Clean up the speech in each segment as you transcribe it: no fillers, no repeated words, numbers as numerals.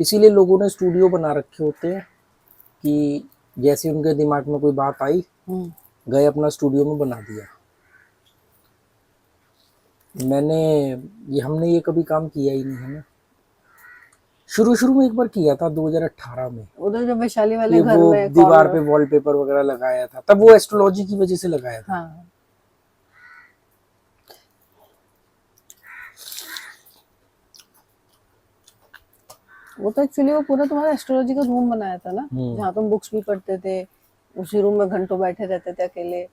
इसीलिए लोगों ने स्टूडियो बना रखे होते हैं कि जैसे उनके दिमाग में कोई बात आई, गए अपना स्टूडियो में बना दिया। हमने ये कभी काम किया ही नहीं है ना। शुरू में एक बार किया था 2018 में, उधर जो वैशाली वाले ये घर वो में दीवार कॉर्नर। पे वॉलपेपर वगैरह लगाया था, तब वो एस्ट्रोलॉजी की वजह से लगाया था। हाँ, वो तो एक्चुअली वो पूरा तुम्हारा एस्ट्रोलॉजी का रूम बनाया था ना, जहाँ तुम बुक्स भी पढ़ते थे। उसी रूम में घंटों बैठे रहते थे अकेले।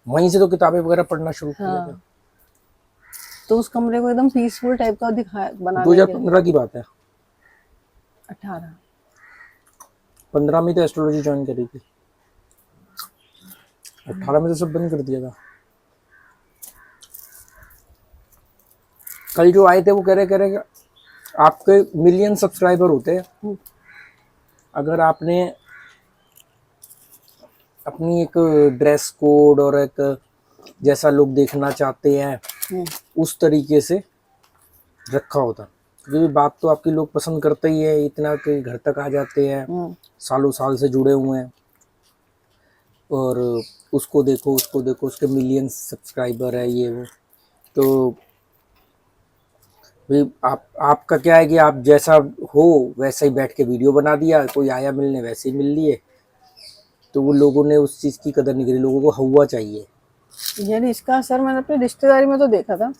वहीं से तो किताबें वगैरह पढ़ना शुरू किया था। हाँ, तो उस कमरे को एकदम पीसफुल टाइप का दिखाया बनाने के। 2015 की बात है। 18। 15 में तो एस्ट्रोलॉजी ज्वाइन करी थी, 18 में तो सब बंद कर दिया था। कल जो आए थे वो कह रहे कि आपके मिलियन सब्सक्राइबर होते हैं, अगर आपने अपनी एक ड्रेस कोड और एक जैसा लोग देखना चाहते हैं उस तरीके से रखा होता, क्योंकि बात तो आपकी लोग पसंद करते ही है, इतना कि घर तक आ जाते हैं, सालों साल से जुड़े हुए हैं। और उसको देखो उसके मिलियन सब्सक्राइबर है, ये वो। तो भाई आपका क्या है कि आप जैसा हो वैसा ही बैठ के वीडियो बना दिया, कोई आया मिलने वैसे ही मिल लिए, तो वो लोगों ने उस चीज़ की कदर नहीं करी। लोगों को हवा चाहिए। यानी इसका असर मैंने अपनी रिश्तेदारी में तो देखा था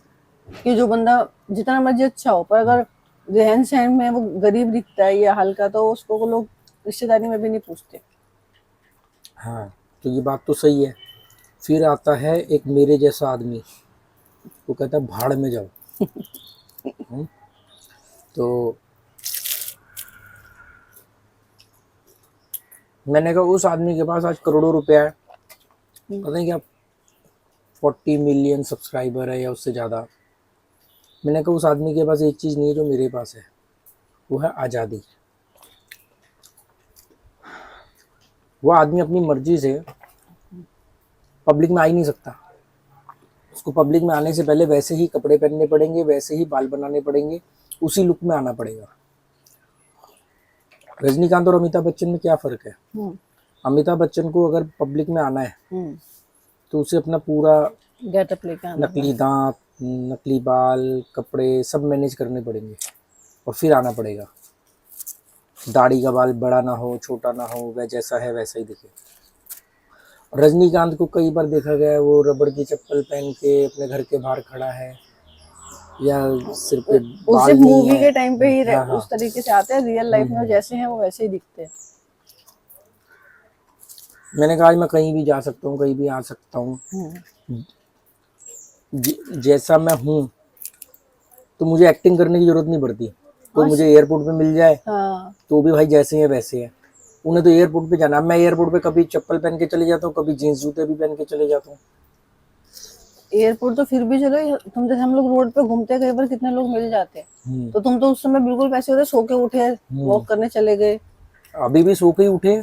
कि जो बंदा जितना मर्जी अच्छा हो, पर अगर रहन सहन में वो गरीब दिखता है या हल्का, तो उसको लोग रिश्तेदारी में भी नहीं पूछते। हाँ, तो ये बात तो सही है। फिर आता है एक मेरे जैसा आदमी, वो कहता है भाड़ में जाओ। तो मैंने कहा उस आदमी के पास आज करोड़ों रुपया है, पता नहीं क्या 40 मिलियन सब्सक्राइबर है या उससे ज़्यादा। मैंने कहा उस आदमी के पास एक चीज़ नहीं है जो मेरे पास है, वो है आज़ादी। वो आदमी अपनी मर्जी से पब्लिक में आ ही नहीं सकता। उसको पब्लिक में आने से पहले वैसे ही कपड़े पहनने पड़ेंगे, वैसे ही बाल बनाने पड़ेंगे, उसी लुक में आना पड़ेगा। रजनीकांत और अमिताभ बच्चन में क्या फ़र्क है? अमिताभ बच्चन को अगर पब्लिक में आना है तो उसे अपना पूरा गेटअप लेके आना, नकली दांत, नकली बाल, कपड़े सब मैनेज करने पड़ेंगे और फिर आना पड़ेगा। दाढ़ी का बाल बड़ा ना हो, छोटा ना हो, वह जैसा है वैसा ही दिखे। रजनीकांत को कई बार देखा गया है वो रबड़ की चप्पल पहन के अपने घर के बाहर खड़ा है, या सिर पे वो बाल सिर्फ नहीं मूवी है। के टाइम पे ही हाँ हाँ। उस तरीके से आते हैं। रियल लाइफ में जैसे हैं वो वैसे ही दिखते हैं। मैंने कहा आज मैं कहीं भी जा सकता हूँ, कहीं भी आ सकता हूँ, जैसा मैं हूँ, तो मुझे एक्टिंग करने की जरूरत नहीं पड़ती। तो मुझे एयरपोर्ट पे मिल जाए तो भी भाई जैसे हैं वैसे हैं। उन्हें तो एयरपोर्ट पे जाना, मैं एयरपोर्ट पे कभी चप्पल पहन के चले जाता हूँ, कभी जीन्स जूते भी पहन के चले जाता हूँ। एयरपोर्ट तो फिर भी चलो, तुम जैसे हम लोग रोड पे घूमते हैं, कई बार कितने लोग मिल जाते हैं, तो तुम तो उस समय बिल्कुल वैसे होते, सो के उठे, वॉक करने चले गए। अभी भी सो के ही उठे।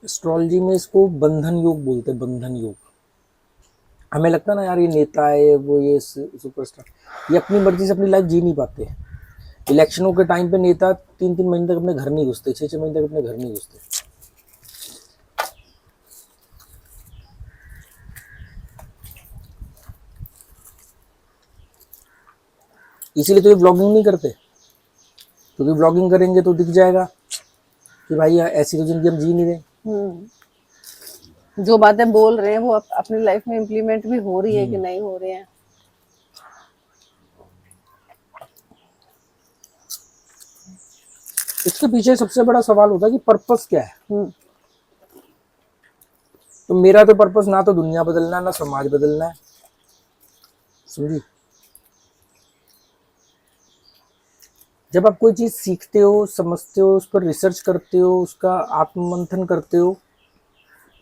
एस्ट्रोलॉजी में इसको बंधन योग बोलते हैं, बंधन योग। हमें लगता है ना यार ये नेता है, वो ये सुपरस्टार, ये अपनी मर्जी से अपनी लाइफ जी नहीं पाते। इलेक्शनों के टाइम पे नेता 3-3 महीने तक अपने घर नहीं घुसते, 6-6 महीने तक अपने घर नहीं घुसते। इसीलिए तो ये ब्लॉगिंग नहीं करते, क्योंकि ब्लॉगिंग करेंगे तो दिख जाएगा कि भाई ऐसी तो जिंदगी हम जी नहीं रहे। जो बातें बोल रहे हैं वो अपनी लाइफ में इम्प्लीमेंट भी हो रही है कि नहीं हो रही है। इसके पीछे सबसे बड़ा सवाल होता है कि पर्पस क्या है। तो मेरा तो पर्पस ना तो दुनिया बदलना है ना समाज बदलना है, समझी। जब आप कोई चीज सीखते हो, समझते हो, उस पर रिसर्च करते हो, उसका आत्ममंथन करते हो,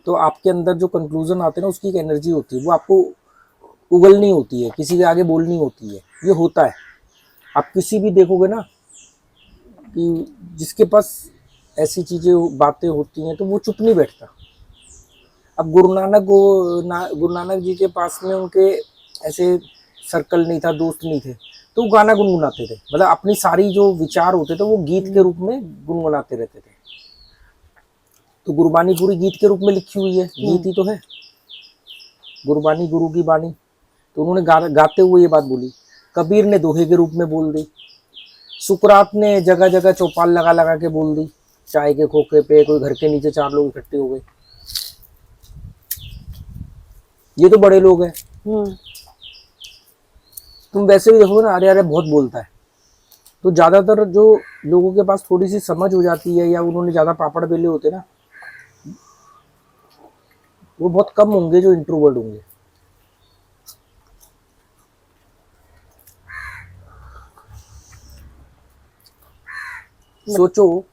तो आपके अंदर जो कंक्लूजन आते हैं ना उसकी एक एनर्जी होती है, वो आपको उगलनी होती है, किसी के आगे बोलनी होती है। ये होता है, आप किसी भी देखोगे ना कि जिसके पास ऐसी चीजें बातें होती हैं तो वो चुप नहीं बैठता, अब गुरु नानक जी के पास में उनके ऐसे सर्कल नहीं था, दोस्त नहीं थे, तो वो गाना गुनगुनाते थे, मतलब अपनी सारी जो विचार होते थे वो गीत के रूप में गुनगुनाते रहते थे। तो गुरबानी पूरी गीत के रूप में लिखी हुई है, गीत ही तो है गुरबानी, गुरु की बानी। तो उन्होंने गाते हुए ये बात बोली। कबीर ने दोहे के रूप में बोल दी, सुकरात ने जगह जगह चौपाल लगा लगा के बोल दी, चाय के खोखे पे कोई घर के नीचे 4 लोग इकट्ठे हो गए। ये तो बड़े लोग हैं। तुम वैसे भी देखो ना, अरे अरे बहुत बोलता है। तो ज्यादातर जो लोगों के पास थोड़ी सी समझ हो जाती है या उन्होंने ज्यादा पापड़ बेले होते ना, वो बहुत कम होंगे जो इंट्रोवर्ट होंगे। सोचो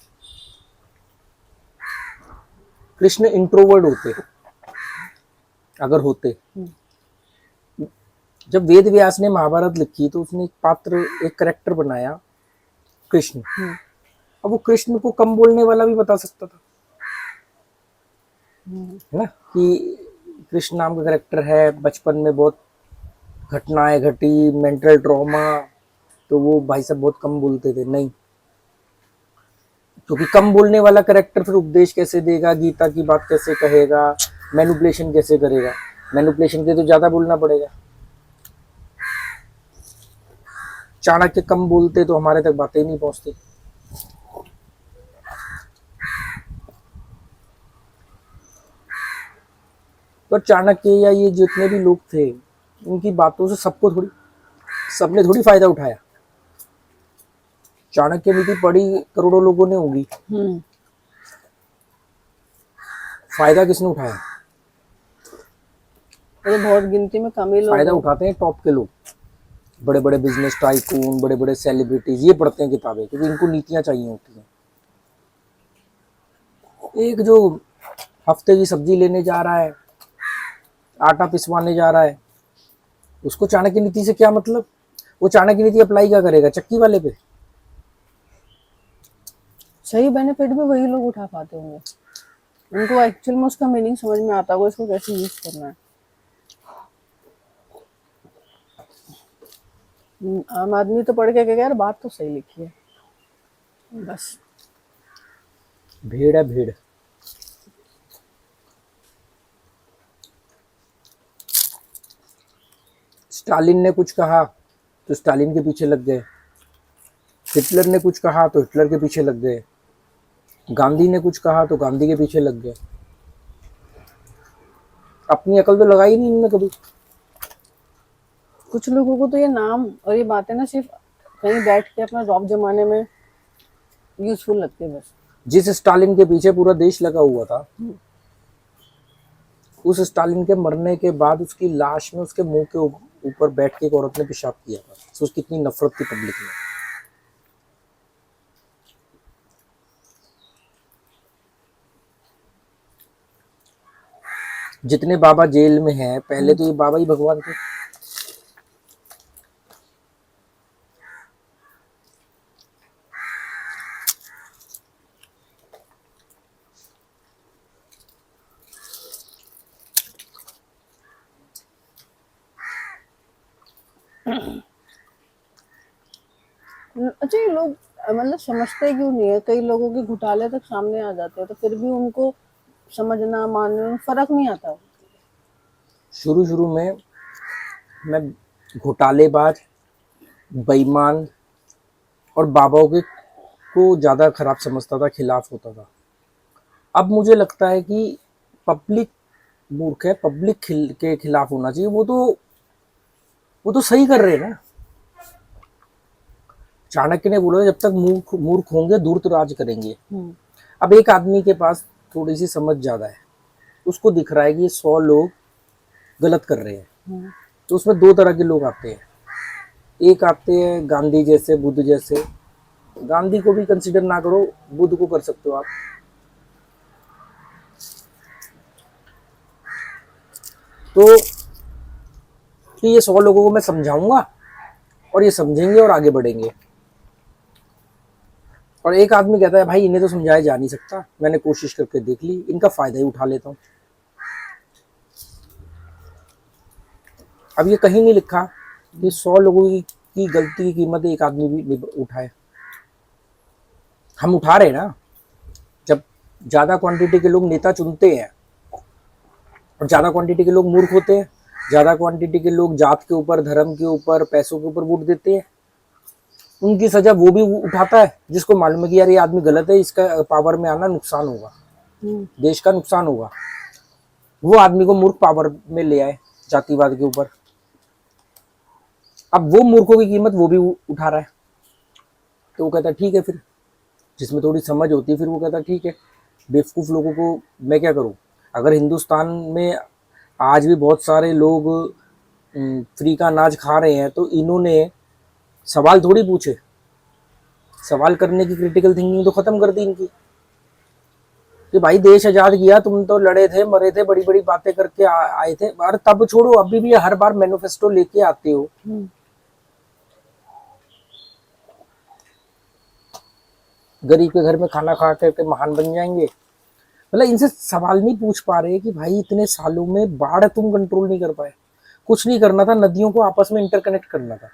कृष्ण इंट्रोवर्ट होते अगर होते, जब वेद व्यास ने महाभारत लिखी तो उसने एक पात्र, एक करेक्टर बनाया कृष्ण। अब वो कृष्ण को कम बोलने वाला भी बता सकता था, है ना, कि कृष्ण नाम का करेक्टर है, बचपन में बहुत घटनाएं घटी, मेंटल ट्रॉमा, तो वो भाई साहब बहुत कम बोलते थे। नहीं, क्योंकि कम बोलने वाला करेक्टर फिर उपदेश कैसे देगा, गीता की बात कैसे कहेगा, मैनिपुलेशन कैसे करेगा? मैनिपुलेशन के तो ज्यादा बोलना पड़ेगा। चाणक्य कम बोलते तो हमारे तक बातें ही नहीं पहुंचती। पर चाणक्य या ये जितने भी लोग थे, उनकी बातों से सबने थोड़ी फायदा उठाया। चाणक्य नीति पढ़ी करोड़ों लोगों ने होगी, फायदा किसने उठाया? तो बहुत गिनती में कम ही लोग फायदा उठाते हैं टॉप के लोग, बड़े बड़े बिजनेस टाइकून, बड़े बड़े सेलिब्रिटीज, ये पढ़ते हैं किताबें क्योंकि इनको नीतियां चाहिए होती हैं। एक जो हफ्ते की सब्जी लेने जा रहा है, आटा पिसवाने जा रहा है, उसको चाणक्य नीति से क्या मतलब? वो चाणक्य नीति अप्लाई क्या करेगा? चक्की वाले पे। सही बेनिफिट भी वही लोग उठा पाते होंगे, उनको एक्चुअल में उसका मीनिंग समझ में आता होगा, इसको कैसे यूज करना है। आम आदमी तो पढ़ के कहेगा यार बात तो सही लिखी है, बस। भीड़ है भीड़। स्टालिन ने कुछ कहा तो स्टालिन के पीछे लग गए, हिटलर ने कुछ कहा तो हिटलर के पीछे लग गए, गांधी ने कुछ कहा तो गांधी के पीछे लग गए। अपनी अकल तो लगाई नहीं इन्होंने कभी। कुछ लोगों को तो ये नाम और ये बातें ना सिर्फ कहीं बैठ के अपना रॉब जमाने में यूजफुल लगती है बस। जिस स्टालिन के पीछे पूरा देश लगा हुआ था, उस स्टालिन के मरने के बाद उसकी लाश में उसके मुंह के ऊपर बैठ के एक औरत ने पेशाब किया था। तो उसकी कितनी नफरत थी पब्लिक में। जितने बाबा जेल में हैं, पहले तो ये बाबा ही भगवान थे। अच्छा, ये लोग मतलब समझते क्यों नहीं है? कई लोगों के घोटाले तक सामने आ जाते हैं तो फिर भी उनको समझना मानने में फर्क नहीं आता। शुरू में मैं घोटालेबाज, बेईमान और बाबाओं के को ज्यादा खराब समझता था, खिलाफ होता था। अब मुझे लगता है कि पब्लिक मूर्ख है, पब्लिक के खिलाफ होना चाहिए। वो तो सही कर रहे हैं ना। चाणक्य ने बोला जब तक मूर्ख होंगे धूर्त राज करेंगे। अब एक आदमी के पास थोड़ी सी समझ ज्यादा है, उसको दिख रहा है कि 100 लोग गलत कर रहे हैं, तो उसमें 2 तरह के लोग आते हैं। एक आते हैं गांधी जैसे, बुद्ध जैसे। गांधी को भी कंसिडर ना करो, बुद्ध को कर सकते हो आप। तो कि ये 100 लोगों को मैं समझाऊंगा और ये समझेंगे और आगे बढ़ेंगे। और एक आदमी कहता है भाई इन्हें तो समझाया जा नहीं सकता, मैंने कोशिश करके देख ली, इनका फायदा ही उठा लेता हूँ। अब ये कहीं नहीं लिखा कि 100 लोगों की गलती की कीमत एक आदमी भी नहीं उठाए। हम उठा रहे हैं ना। जब ज्यादा क्वांटिटी के लोग नेता चुनते हैं और ज्यादा क्वांटिटी के लोग मूर्ख होते हैं, ज्यादा क्वांटिटी के लोग जात के ऊपर, धर्म के ऊपर, पैसों के ऊपर वोट देते हैं, उनकी सजा वो भी उठाता है जिसको मालूम है कि यार ये आदमी गलत है, इसका पावर में आना नुकसान होगा, देश का नुकसान होगा। वो आदमी को मूर्ख पावर में ले आए जातिवाद के ऊपर। अब वो मूर्खों की कीमत वो भी उठा रहा है। तो वो कहता है ठीक है, फिर जिसमें थोड़ी समझ होती है फिर वो कहता है ठीक है, बेवकूफ़ लोगों को मैं क्या करूं। अगर हिंदुस्तान में आज भी बहुत सारे लोग फ्री का अनाज खा रहे हैं तो इन्होंने सवाल थोड़ी पूछे, सवाल करने की क्रिटिकल थिंकिंग तो खत्म कर दी इनकी कि भाई देश आजाद किया, तुम तो लड़े थे, मरे थे, बड़ी बड़ी बातें करके आए थे। अरे तब छोड़ो, अभी भी हर बार मैनिफेस्टो लेके आते हो। गरीब के घर में खाना खा करके महान बन जाएंगे। मतलब इनसे सवाल नहीं पूछ पा रहे कि भाई इतने सालों में बाढ़ तुम कंट्रोल नहीं कर पाए। कुछ नहीं करना था, नदियों को आपस में इंटरकनेक्ट करना था,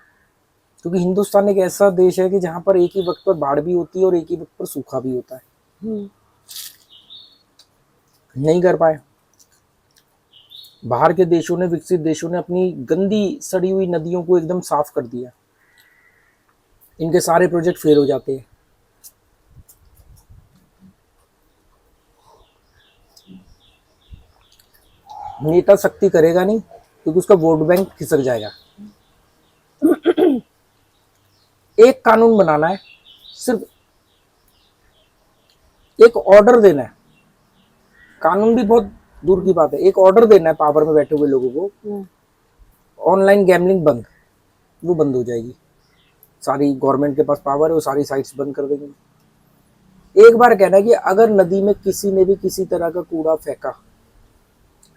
क्योंकि हिंदुस्तान एक ऐसा देश है कि जहां पर एक ही वक्त पर बाढ़ भी होती है और एक ही वक्त पर सूखा भी होता है। नहीं कर पाए। बाहर के देशों ने, विकसित देशों ने अपनी गंदी सड़ी हुई नदियों को एकदम साफ कर दिया। इनके सारे प्रोजेक्ट फेल हो जाते हैं। नेता शक्ति करेगा नहीं क्योंकि उसका वोट बैंक खिसक जाएगा। एक कानून बनाना है, सिर्फ एक ऑर्डर देना है। कानून भी बहुत दूर की बात है, एक ऑर्डर देना है पावर में बैठे हुए लोगों को, ऑनलाइन गैमलिंग बंद, वो बंद हो जाएगी। सारी गवर्नमेंट के पास पावर है, वो सारी साइट्स बंद कर देंगे। एक बार कहना है कि अगर नदी में किसी ने भी किसी तरह का कूड़ा फेंका,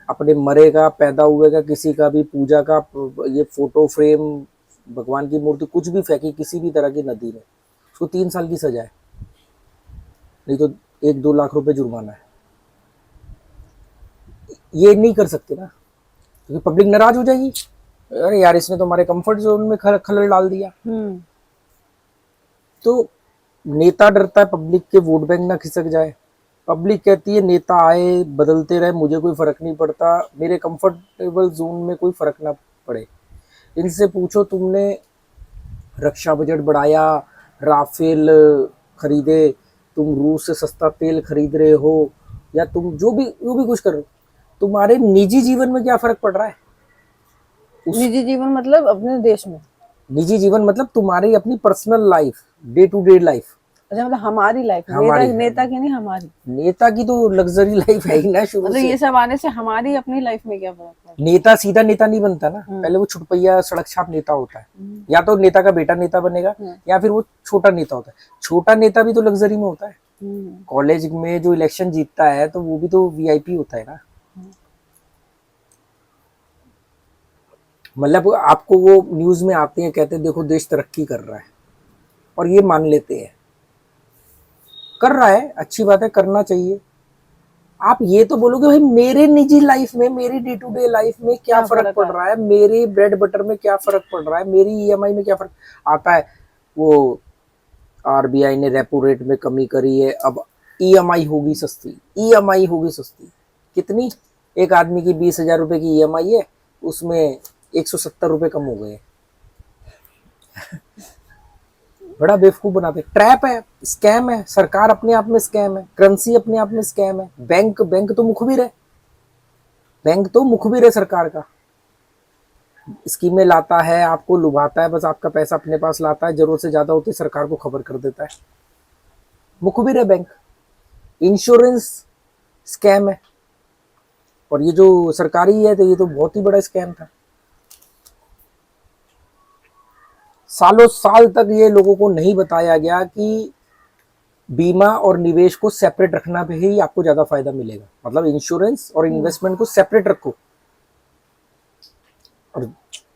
अपने मरे का, पैदा हुए का, किसी का भी पूजा का, ये फोटो फ्रेम, भगवान की मूर्ति, कुछ भी फेंकी किसी भी तरह की नदी में, उसको 3 साल की सजा है, नहीं तो 1-2 लाख रुपए जुर्माना है। ये नहीं कर सकते ना, क्योंकि पब्लिक नाराज हो जाएगी। अरे यार इसने तो हमारे कंफर्ट जोन में खलल डाल दिया। तो नेता डरता है पब्लिक के वोट बैंक ना खिसक जाए। पब्लिक कहती है नेता आए, बदलते रहे, मुझे कोई फर्क नहीं पड़ता, मेरे कंफर्टेबल जोन में कोई फर्क ना पड़े। इनसे पूछो तुमने रक्षा बजट बढ़ाया, राफेल खरीदे, तुम रूस से सस्ता तेल खरीद रहे हो, या तुम जो भी कुछ कर रहे हो, तुम्हारे निजी जीवन में क्या फर्क पड़ रहा है? निजी जीवन मतलब अपने देश में, निजी जीवन मतलब तुम्हारी अपनी personal life, day to day life. अच्छा मतलब हमारी लाइफ, नेता की नहीं, हमारी। नेता की तो लग्जरी लाइफ है ही ना शुरू मतलब से। ये सब आने से हमारी अपनी लाइफ में क्या फर्क पड़ता नेता सीधा नेता नहीं बनता ना, पहले वो छुटपैया सड़क छाप नेता होता है। या तो नेता का बेटा नेता बनेगा, या फिर वो छोटा नेता होता है। छोटा नेता भी तो लग्जरी में होता है। कॉलेज में जो इलेक्शन जीतता है तो वो भी तो वीआईपी होता है ना। मतलब आपको वो न्यूज में आते हैं, कहते हैं देखो देश तरक्की कर रहा है, और ये मान लेते हैं। कर रहा है, अच्छी बात है, करना चाहिए। आप ये तो बोलोगे भाई मेरे निजी लाइफ में, मेरी डे टू डे लाइफ में क्या फर्क पड़ रहा है, मेरे ब्रेड बटर में क्या फर्क पड़ रहा है, मेरी ईएमआई में क्या फर्क आता है। वो आरबीआई ने रेपो रेट में कमी करी है, अब ईएमआई होगी सस्ती, ईएमआई होगी सस्ती। कितनी? एक आदमी की 20,000 रुपए की ईएमआई है, उसमें 170 रुपए कम हो गए। बड़ा बेवकूफ बनाते। ट्रैप है, स्कैम है, सरकार अपने आप में स्कैम है, करेंसी अपने आप में स्कैम है, बैंक तो मुखबिर है, बैंक तो मुखबिर है सरकार का। स्कीमें लाता है, आपको लुभाता है, बस आपका पैसा अपने पास लाता है, जरूरत से ज्यादा होती है सरकार को खबर कर देता है। मुखबिर है बैंक। इंश्योरेंस स्कैम है, और ये जो सरकारी है तो ये तो बहुत ही बड़ा स्कैम था। सालों साल तक ये लोगों को नहीं बताया गया कि बीमा और निवेश को सेपरेट रखना पे ही आपको ज्यादा फायदा मिलेगा। मतलब इंश्योरेंस और इन्वेस्टमेंट को सेपरेट रखो। और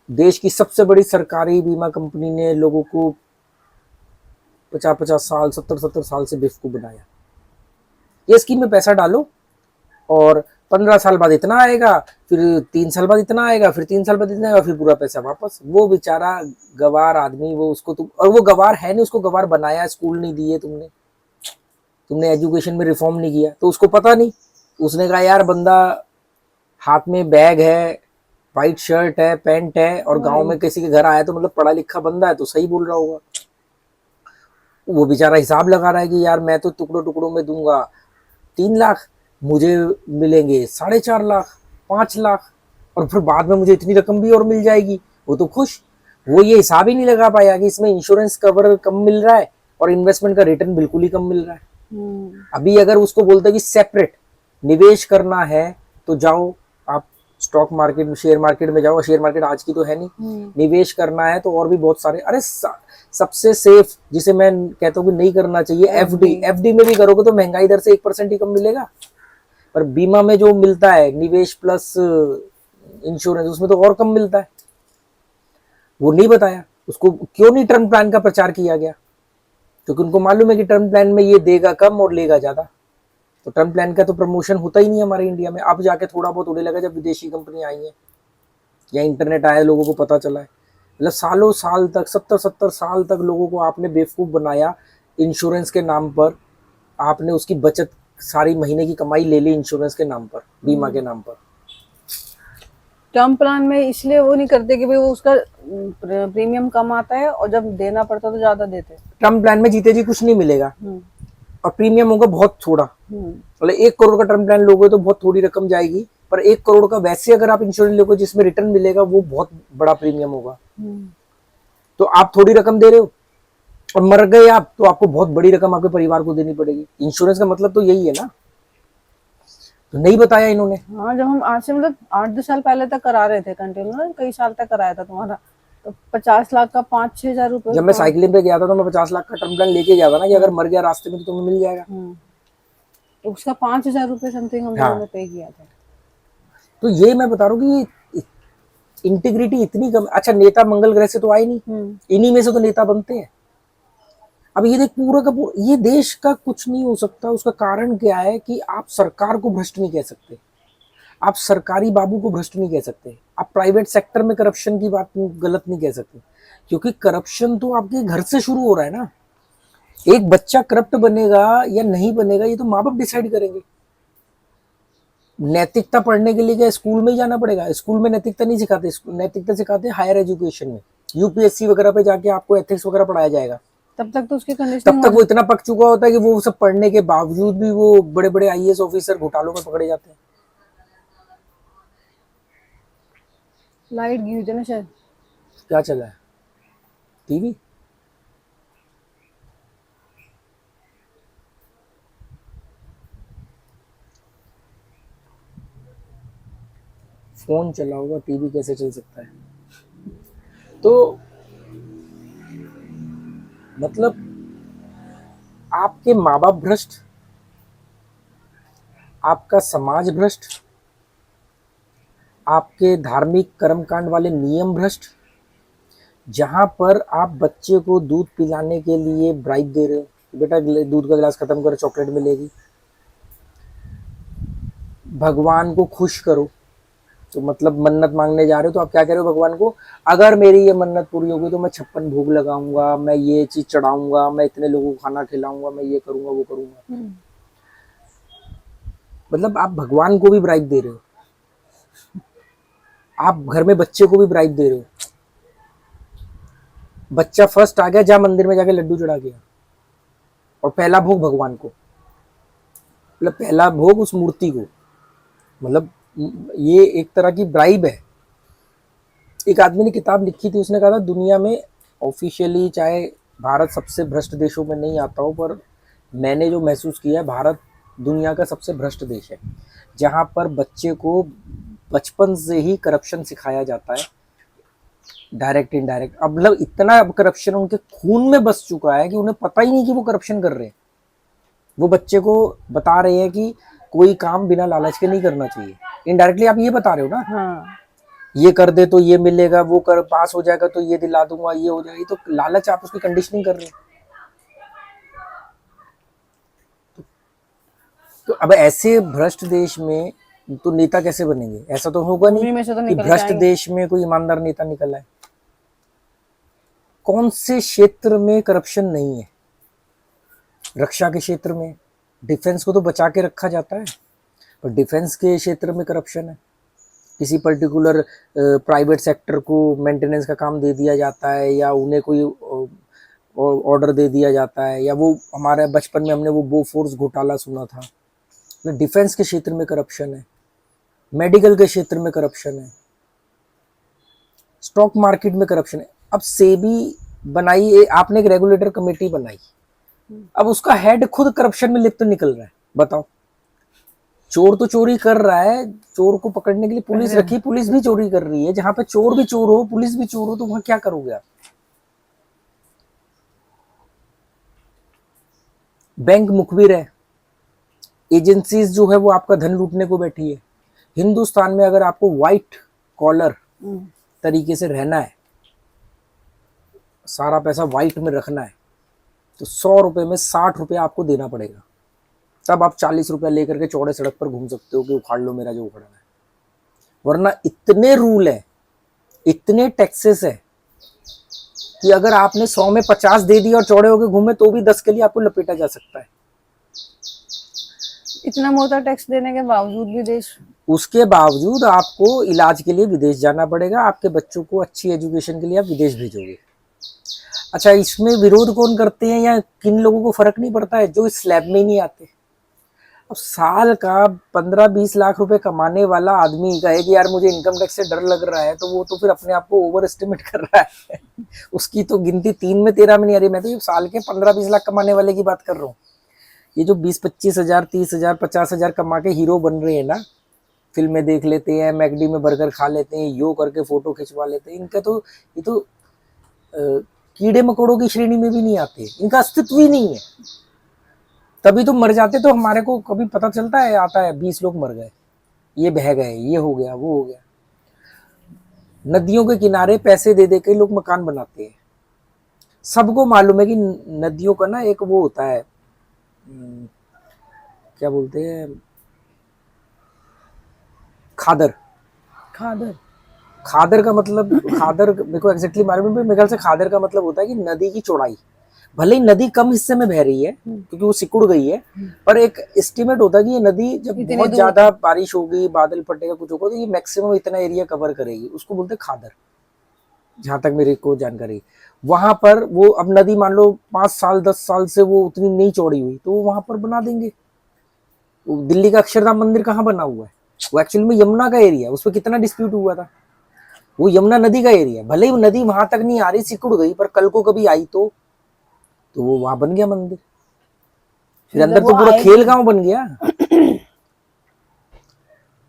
देश की सबसे बड़ी सरकारी बीमा कंपनी ने लोगों को 50-50 साल, 70-70 साल से बेवकूफ बनाया। ये स्कीम में पैसा डालो और 15 साल बाद इतना आएगा, फिर 3 साल बाद इतना आएगा, फिर 3 साल बाद इतना आएगा, फिर पूरा पैसा वापस। वो बेचारा गवार आदमी, वो उसको तुम, और वो गवार है नहीं, उसको गवार बनाया, स्कूल नहीं दिए तुमने एजुकेशन में रिफॉर्म नहीं किया, तो उसको पता नहीं। उसने कहा यार बंदा हाथ में बैग है, वाइट शर्ट है, पैंट है, और गांव में किसी के घर आया तो मतलब पढ़ा लिखा बंदा है, तो सही बोल रहा होगा। वो बेचारा हिसाब लगा रहा है कि यार मैं तो टुकड़ों टुकड़ों में दूंगा 3 लाख, मुझे मिलेंगे 4.5 लाख, 5 लाख, और फिर बाद में मुझे इतनी रकम भी और मिल जाएगी। वो तो खुश। वो ये हिसाब ही नहीं लगा पाया कि इसमें इंश्योरेंस कवर कम मिल रहा है और इन्वेस्टमेंट का रिटर्न बिल्कुल ही कम मिल रहा है। अभी अगर उसको बोलते कि सेपरेट निवेश करना है तो जाओ आप स्टॉक मार्केट में, शेयर मार्केट में जाओ, शेयर मार्केट आज की तो है नहीं, निवेश करना है तो और भी बहुत सारे, अरे सबसे सेफ जिसे मैं कहता हूँ कि नहीं करना चाहिए, एफडी में भी करोगे तो महंगाई दर से 1% ही कम मिलेगा, पर बीमा में जो मिलता है निवेश प्लस इंश्योरेंस, उसमें तो और कम मिलता है। वो नहीं बताया उसको, क्यों नहीं टर्म प्लान का प्रचार किया गया, क्योंकि उनको मालूम है कि टर्म प्लान में ये देगा कम और लेगा ज्यादा। तो टर्म प्लान का तो प्रमोशन होता ही नहीं हमारे इंडिया में। अब जाके थोड़ा बहुत होने लगा जब विदेशी कंपनी आई है या इंटरनेट आया, लोगों को पता चला है। मतलब सालों साल तक, 70 साल तक लोगों को आपने बेवकूफ बनाया इंश्योरेंस के नाम पर। आपने उसकी बचत, सारी महीने की कमाई ले ली इंश्योरेंस के नाम पर, बीमा के नाम पर। टर्म प्लान में इसलिए वो नहीं करते कि भाई वो उसका प्रीमियम कम आता है और जब देना पड़ता तो ज्यादा देते हैं। टर्म प्लान में जीते जी कुछ नहीं मिलेगा और प्रीमियम होगा बहुत थोड़ा। मतलब 1 करोड़ का टर्म प्लान लोगे तो बहुत थोड़ी रकम जाएगी, पर 1 करोड़ का वैसे अगर आप इंश्योरेंस लोगे जिसमें रिटर्न मिलेगा वो बहुत बड़ा प्रीमियम होगा। तो आप थोड़ी रकम दे रहे हो और मर गए आप तो आपको बहुत बड़ी रकम आपके परिवार को देनी पड़ेगी। इंश्योरेंस का मतलब तो यही है ना, तो नहीं बताया इन्होंने। हाँ, जब हम आज से मतलब 8-10 साल पहले तक करा रहे थे कंटिन्यू ना, कई साल तक कराया था तुम्हारा, तो 50 लाख का 5-6 हजार रुपए। जब मैं साइकिलिंग पे गया था तो मैं 50 लाख का टर्म प्लान लेके गया था ना, कि अगर मर गया रास्ते में तो तुम्हें मिल जाएगा। तो उसका 5,000 रुपए समथिंग हम लोगों ने पे किया था। तो ये मैं बता रहा हूँ कि इंटीग्रिटी इतनी कम। अच्छा, नेता मंगल ग्रह से तो आए नहीं, इन्हीं में से तो नेता बनते हैं। अब ये देख, पूरा का पूरा ये देश का कुछ नहीं हो सकता। उसका कारण क्या है कि आप सरकार को भ्रष्ट नहीं कह सकते, आप सरकारी बाबू को भ्रष्ट नहीं कह सकते, आप प्राइवेट सेक्टर में करप्शन की बात गलत नहीं कह सकते, क्योंकि करप्शन तो आपके घर से शुरू हो रहा है ना। एक बच्चा करप्ट बनेगा या नहीं बनेगा ये तो माँ बाप डिसाइड करेंगे। नैतिकता पढ़ने के लिए क्या स्कूल में ही जाना पड़ेगा? स्कूल में नैतिकता नहीं सिखाते, नैतिकता सिखाते हायर एजुकेशन में, यूपीएससी वगैरह पे जाके आपको एथिक्स वगैरह पढ़ाया जाएगा। तब तक तो उसकी तब कंडीशनिंग तक वो इतना पक चुका होता है कि वो सब पढ़ने के बावजूद भी वो बड़े बड़े आईएएस ऑफिसर घोटालों में पकड़े जाते हैं। लाइट गई थी ना शायद। क्या चला है? टीवी? फोन चला होगा, टीवी कैसे चल सकता है? तो मतलब आपके माँ बाप भ्रष्ट, आपका समाज भ्रष्ट, आपके धार्मिक कर्मकांड वाले नियम भ्रष्ट, जहां पर आप बच्चे को दूध पिलाने के लिए ब्राइब दे रहे हो, बेटा दूध का गिलास खत्म करो चॉकलेट मिलेगी। भगवान को खुश करो, तो मतलब मन्नत मांगने जा रहे हो तो आप क्या कह रहे हो भगवान को, अगर मेरी ये मन्नत पूरी होगी तो मैं 56 भोग लगाऊंगा, मैं ये चीज चढ़ाऊंगा, मैं इतने लोगों को खाना खिलाऊंगा, मैं ये करूंगा वो करूंगा। मतलब आप भगवान को भी ब्राइब दे रहे हो, आप घर में बच्चे को भी ब्राइब दे रहे हो। बच्चा फर्स्ट आ गया, जा मंदिर में जाके लड्डू चढ़ा गया और पहला भोग भगवान को, मतलब पहला भोग उस मूर्ति को, मतलब ये एक तरह की ब्राइब है। एक आदमी ने किताब लिखी थी, उसने कहा था दुनिया में ऑफिशियली चाहे भारत सबसे भ्रष्ट देशों में नहीं आता हो, पर मैंने जो महसूस किया है भारत दुनिया का सबसे भ्रष्ट देश है, जहां पर बच्चे को बचपन से ही करप्शन सिखाया जाता है, डायरेक्ट इनडायरेक्ट। अब मतलब इतना करप्शन उनके खून में बस चुका है कि उन्हें पता ही नहीं कि वो करप्शन कर रहे हैं। वो बच्चे को बता रहे हैं कि कोई काम बिना लालच के नहीं करना चाहिए। इनडायरेक्टली आप ये बता रहे हो ना, हाँ। ये कर दे तो ये मिलेगा, वो कर पास हो जाएगा तो ये दिला दूंगा, ये हो जाएगी, तो लालच आप उसकी कंडीशनिंग कर रहे हो। तो अब ऐसे भ्रष्ट देश में तो नेता कैसे बनेंगे? ऐसा तो होगा उन्हीं नहीं में से तो कि निकल के भ्रष्ट आएंगे। देश में कोई ईमानदार नेता निकल आए। कौन से क्षेत्र में करप्शन नहीं है? रक्षा के क्षेत्र में, डिफेंस को तो बचा के रखा जाता है, पर डिफेंस के क्षेत्र में करप्शन है। किसी पर्टिकुलर प्राइवेट सेक्टर को मेंटेनेंस का काम दे दिया जाता है, या उन्हें कोई ऑर्डर दे दिया जाता है, या वो हमारे बचपन में हमने वो बोफोर्स घोटाला सुना था। डिफेंस के क्षेत्र में करप्शन है, मेडिकल के क्षेत्र में करप्शन है, स्टॉक मार्केट में करप्शन है। अब सेबी बनाई, आपने एक रेगुलेटर कमेटी बनाई, अब उसका हेड खुद करप्शन में लिप्त निकल रहा है। बताओ, चोर तो चोरी कर रहा है, चोर को पकड़ने के लिए पुलिस रखी, पुलिस भी चोरी कर रही है। जहां पे चोर भी चोर हो, पुलिस भी चोर हो, तो वहां क्या करोगे आप? बैंक मुखबिर है, एजेंसीज जो है वो आपका धन लूटने को बैठी है। हिंदुस्तान में अगर आपको व्हाइट कॉलर तरीके से रहना है, सारा पैसा व्हाइट में रखना है, तो 100 रुपए में 60 रुपए आपको देना पड़ेगा। तब आप 40 रुपए लेकर के चौड़े सड़क पर घूम सकते हो कि उखाड़ लो मेरा जो उखड़ना है। वरना इतने रूल है, इतने टैक्सेस है कि अगर आपने 100 में 50 दे दिया और चौड़े होकर घूमे तो भी 10 के लिए आपको लपेटा जा सकता है। इतना मोटा टैक्स देने के बावजूद भी देश, उसके बावजूद आपको इलाज के लिए विदेश जाना पड़ेगा। आपके बच्चों को अच्छी एजुकेशन के लिए आप विदेश भेजोगे। अच्छा, इसमें विरोध कौन करते हैं या किन लोगों को फर्क नहीं पड़ता है? जो इस स्लैब में ही नहीं आते। अब साल का 15-20 लाख रुपए कमाने वाला आदमी कहे कि यार मुझे इनकम टैक्स से डर लग रहा है, तो वो तो फिर अपने आप को ओवर एस्टिमेट कर रहा है। उसकी तो गिनती 3 में 13 में नहीं आ रही। मैं तो ये साल के 15-20 लाख कमाने वाले की बात कर रहा हूँ। ये जो 20-25 हजार, 30 हजार, 50 हजार कमा के हीरो बन रहे हैं ना, फिल्में देख लेते हैं, मैकडी में बर्गर खा लेते हैं, यो करके फोटो खिंचवा लेते हैं, इनका तो ये तो कीड़े मकोड़ों की श्रेणी में भी नहीं आते, इनका अस्तित्व ही नहीं है। तभी तो मर जाते, तो हमारे को कभी पता चलता है? आता है 20 लोग मर गए, ये बह गए, ये हो गया, वो हो गया। नदियों के किनारे पैसे दे दे के लोग मकान बनाते हैं। सबको मालूम है कि नदियों का ना एक वो होता है, क्या बोलते हैं, खादर। खादर, खादर का मतलब, खादर मेरे को एग्जैक्टली मालूम है, मेरे ख्याल से खादर का मतलब होता है कि नदी की चौड़ाई। भले ही नदी कम हिस्से में बह रही है क्योंकि वो सिकुड़ गई है, पर एक एस्टिमेट होता है कि ये नदी जब बहुत ज्यादा बारिश होगी, बादल फटेगा, कुछ होगा, तो ये मैक्सिमम इतना एरिया कवर करेगी। उसको बोलते हैं खादर, जहां तक मेरे को जानकारी। वहां पर वो, अब नदी मान लो 5 साल 10 साल से वो उतनी नहीं चौड़ी हुई, तो वो वहां पर बना देंगे। दिल्ली का अक्षरधाम मंदिर कहाँ बना हुआ है? वो एक्चुअली में यमुना का एरिया, उस पर कितना डिस्प्यूट हुआ था। वो यमुना नदी का एरिया, भले ही नदी वहां तक नहीं आ रही, सिकुड़ गई, पर कल को कभी आई तो वो वहां बन गया मंदिर। फिर अंदर तो पूरा खेल गांव बन गया।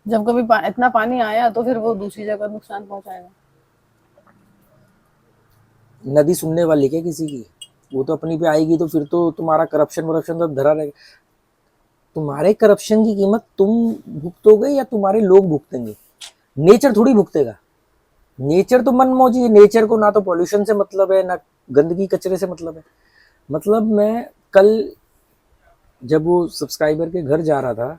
जब कभी इतना पानी आया तो फिर वो दूसरी जगह नुकसान पहुंचाएगा। नदी सुनने वाली क्या किसी की? वो तो अपनी पे आएगी, तो फिर तो तुम्हारा करप्शन वरप्शन सब धरा रहेगा। तुम्हारे करप्शन की कीमत तुम भुगतोगे या तुम्हारे लोग भुगतेंगे? नेचर थोड़ी भुगतेगा। नेचर तो मनमौजी है, नेचर को ना तो पॉल्यूशन से मतलब है, ना गंदगी कचरे से मतलब है। मतलब मैं कल जब वो सब्सक्राइबर के घर जा रहा था,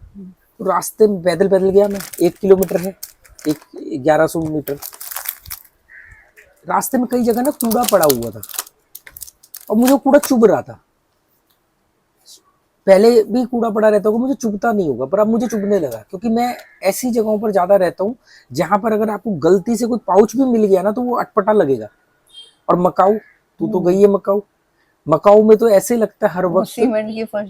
तो रास्ते में पैदल पैदल गया मैं, 1 किलोमीटर है, 1100 मीटर। रास्ते में कई जगह ना कूड़ा पड़ा हुआ था और मुझे कूड़ा चुभ रहा था। पहले भी कूड़ा पड़ा रहता होगा, मुझे चुभता नहीं होगा, पर अब मुझे चुभने लगा, क्योंकि मैं ऐसी जगहों पर ज्यादा रहता हूँ जहां पर अगर आपको गलती से कोई पाउच भी मिल गया ना, तो वो अटपटा लगेगा। और मकाऊ, तू तो गई है मकाऊ, मकाऊ में तो ऐसे लगता है हर वक्त सीमेंट की फर्श